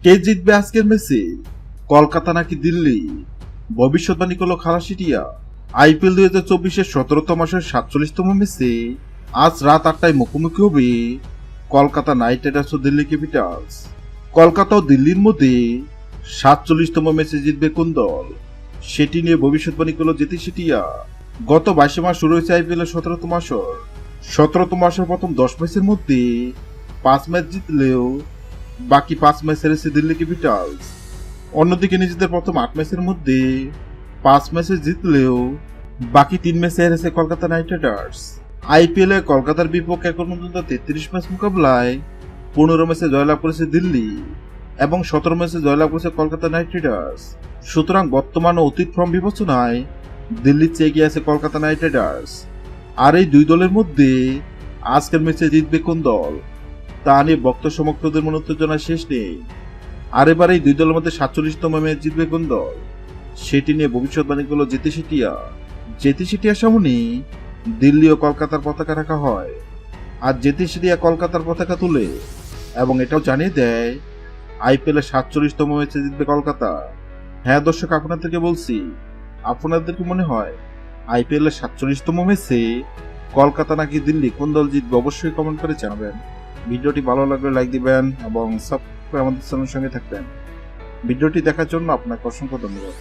কে জিতবে আজকের ম্যাচে, কলকাতা নাকি দিল্লি? ভবিষ্যৎবাণী করল খালাসিটিয়া। আইপিএল 2024-এর 17তম মাসের 47তম ম্যাচে আজ রাত 8টায় মুখোমুখি হবে কলকাতা নাইট রাইডার্স ও দিল্লি ক্যাপিটালস। কলকাতা ও দিল্লির মধ্যে 47তম ম্যাচে জিতবে কোন দল, সেটি নিয়ে ভবিষ্যৎবাণী করল জ্যোতিষিটিয়া। গত 22 মাস শুরু হয়েছে আইপিএল এর 17তম আসর। 17তম আসর প্রথম 10 ম্যাচের মধ্যে 5 ম্যাচ জিতলেও বাকি 5 ম্যাচ হেরেছে দিল্লি ক্যাপিটালস। অন্যদিকে নিজেদের প্রথম 8 ম্যাচের মধ্যে 5 ম্যাচে জিতলেও বাকি 3 ম্যাচে হেরেছে কলকাতা নাইট রাইডার্স। আইপিএল এ কলকাতার বিপক্ষে এখন পর্যন্ত 33 ম্যাচ মোকাবেলায় 15 ম্যাচে জয়লাভ করেছে দিল্লি এবং 17 ম্যাচে জয়লাভ করেছে কলকাতা নাইট রাইডার্স। সুতরাং বর্তমান ও অতীত ফর্ম বিবেচনায় দিল্লির চেয়ে এগিয়ে আছে কলকাতা নাইট রাইডার্স। আর এই দুই দলের মধ্যে আজকের ম্যাচে জিতবে কোন দল, তা নিয়ে ভক্ত সমর্থকদের মনে উত্তেজনা শেষ নেই। আর এবার এই দুই দলের মধ্যে 47তম ম্যাচ জিতবে কোন দল, সেটি নিয়ে ভবিষ্যৎবাণী করল জ্যোতিষিটিয়া। জ্যোতিষিটিয়ার সামনে দিল্লি ও কলকাতার পতাকা রাখা হয়, আর জ্যোতিষিটিয়া কলকাতার পতাকা তুলে এবং এটাও জানিয়ে দেয় আইপিএল এর 47তম ম্যাচে জিতবে কলকাতা। হ্যাঁ দর্শক, আপনাদেরকে বলছি, আপনাদের কি মনে হয় আইপিএল এর 47তম ম্যাচে কলকাতা নাকি দিল্লি, কোন দল জিতবে? অবশ্যই কমেন্ট করে জানাবেন। ভিডিওটি ভালো লাগলে লাইক দিবেন এবং সাবস্ক্রাইব করে আমাদের চ্যানেলের সঙ্গে থাকবেন। ভিডিওটি দেখার জন্য আপনাকে অসংখ্য ধন্যবাদ।